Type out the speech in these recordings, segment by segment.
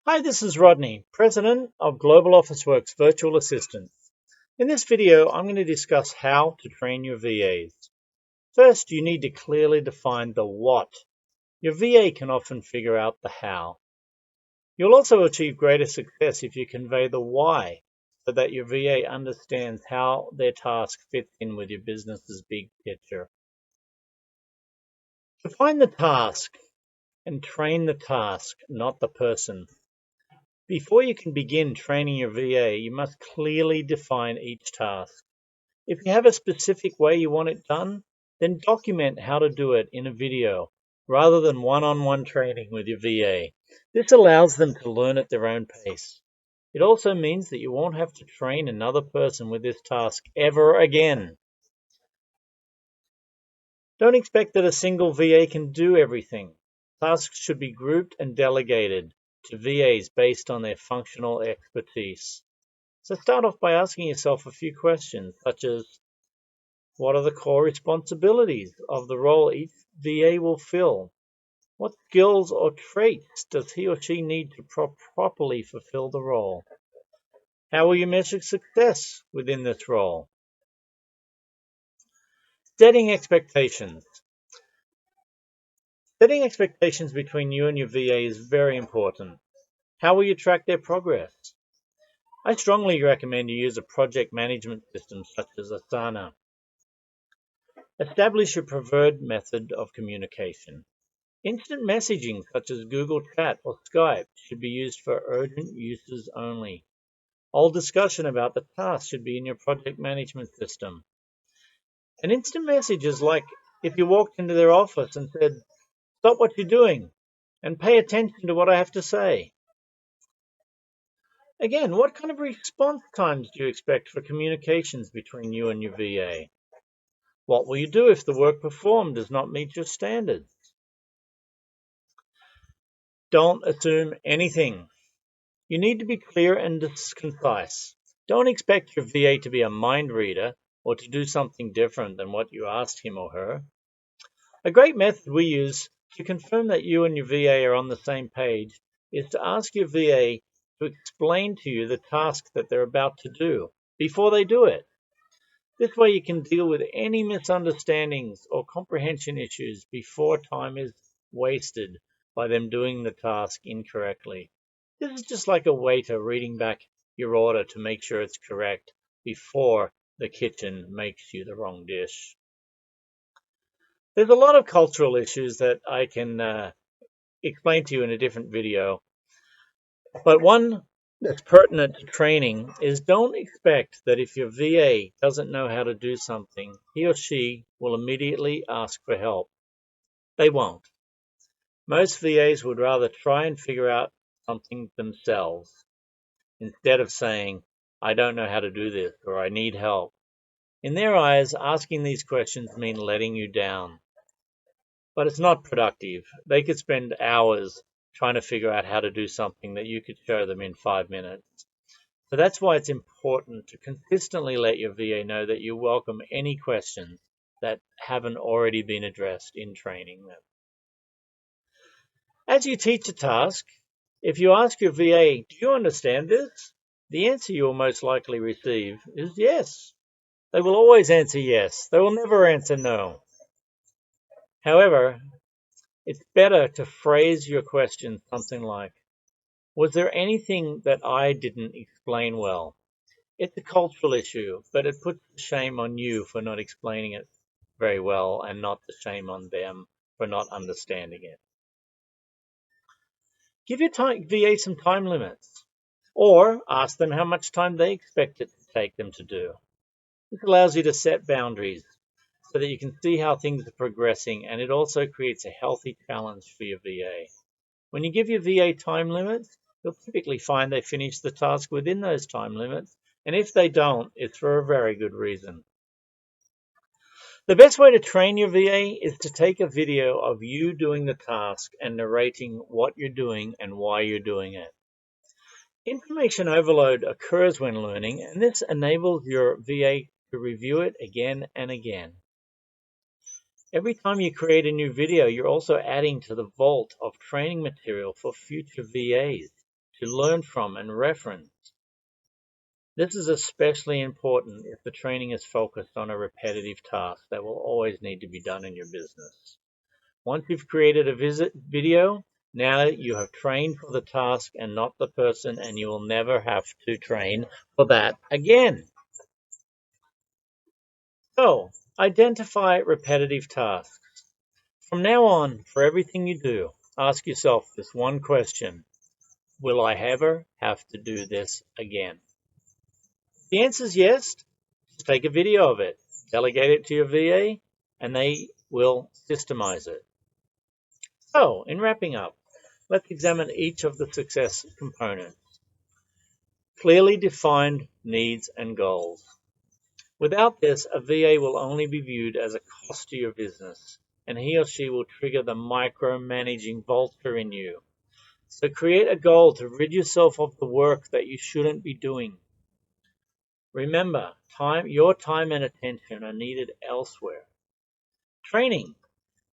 Hi, this is Rodney, President of Global Officeworks Virtual Assistants. In this video, I'm going to discuss how to train your VAs. First, you need to clearly define the what. Your VA can often figure out the how. You'll also achieve greater success if you convey the why, so that your VA understands how their task fits in with your business's big picture. Define the task and train the task, not the person. Before you can begin training your VA, you must clearly define each task. If you have a specific way you want it done, then document how to do it in a video rather than one-on-one training with your VA. This allows them to learn at their own pace. It also means that you won't have to train another person with this task ever again. Don't expect that a single VA can do everything. Tasks should be grouped and delegated to VAs based on their functional expertise. So start off by asking yourself a few questions, such as, what are the core responsibilities of the role each VA will fill? What skills or traits does he or she need to properly fulfill the role? How will you measure success within this role? Setting expectations. Setting expectations between you and your VA is very important. How will you track their progress? I strongly recommend you use a project management system such as Asana. Establish your preferred method of communication. Instant messaging such as Google Chat or Skype should be used for urgent uses only. All discussion about the task should be in your project management system. An instant message is like if you walked into their office and said, "Stop what you're doing and pay attention to what I have to say." Again, what kind of response times do you expect for communications between you and your VA? What will you do if the work performed does not meet your standards? Don't assume anything. You need to be clear and concise. Don't expect your VA to be a mind reader or to do something different than what you asked him or her. A great method we use to confirm that you and your VA are on the same page is to ask your VA to explain to you the task that they're about to do before they do it. This way you can deal with any misunderstandings or comprehension issues before time is wasted by them doing the task incorrectly. This is just like a waiter reading back your order to make sure it's correct before the kitchen makes you the wrong dish. There's a lot of cultural issues that I can explain to you in a different video, but one that's pertinent to training is don't expect that if your VA doesn't know how to do something, he or she will immediately ask for help. They won't. Most VAs would rather try and figure out something themselves instead of saying, "I don't know how to do this," or "I need help." In their eyes, asking these questions mean letting you down. But it's not productive. They could spend hours trying to figure out how to do something that you could show them in 5 minutes. So that's why it's important to consistently let your VA know that you welcome any questions that haven't already been addressed in training them. As you teach a task, if you ask your VA, "Do you understand this?" the answer you will most likely receive is yes. They will always answer yes. They will never answer no. However, it's better to phrase your question something like, "Was there anything that I didn't explain well?" It's a cultural issue, but it puts the shame on you for not explaining it very well and not the shame on them for not understanding it. Give your VA some time limits, or ask them how much time they expect it to take them to do. This allows you to set boundaries so that you can see how things are progressing, and it also creates a healthy challenge for your VA. When you give your VA time limits, you'll typically find they finish the task within those time limits, and if they don't, it's for a very good reason. The best way to train your VA is to take a video of you doing the task and narrating what you're doing and why you're doing it. Information overload occurs when learning, and this enables your VA to review it again and again. Every time you create a new video, you're also adding to the vault of training material for future VAs to learn from and reference. This is especially important if the training is focused on a repetitive task that will always need to be done in your business. Once you've created a video, now you have trained for the task and not the person, and you will never have to train for that again. So, identify repetitive tasks. From now on, for everything you do, ask yourself this one question: will I ever have to do this again? If the answer is yes, just take a video of it, delegate it to your VA, and they will systemize it. So, in wrapping up, let's examine each of the success components. Clearly defined needs and goals. Without this, a VA will only be viewed as a cost to your business, and he or she will trigger the micromanaging vulture in you. So create a goal to rid yourself of the work that you shouldn't be doing. Remember, your time and attention are needed elsewhere. Training.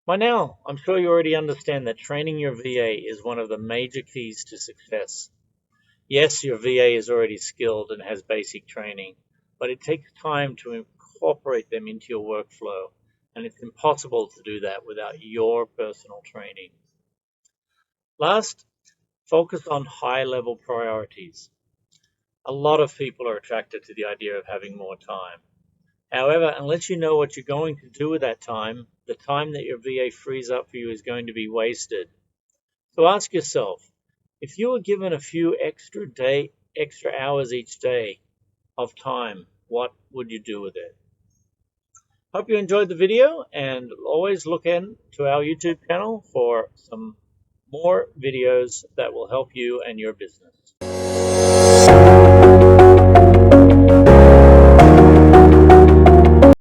By now, I'm sure you already understand that training your VA is one of the major keys to success. Yes, your VA is already skilled and has basic training, but it takes time to incorporate them into your workflow, and it's impossible to do that without your personal training. Last, focus on high-level priorities. A lot of people are attracted to the idea of having more time. However, unless you know what you're going to do with that time, the time that your VA frees up for you is going to be wasted. So ask yourself, if you were given a few extra hours each day of time, what would you do with it? Hope you enjoyed the video, and always look into our YouTube channel for some more videos that will help you and your business.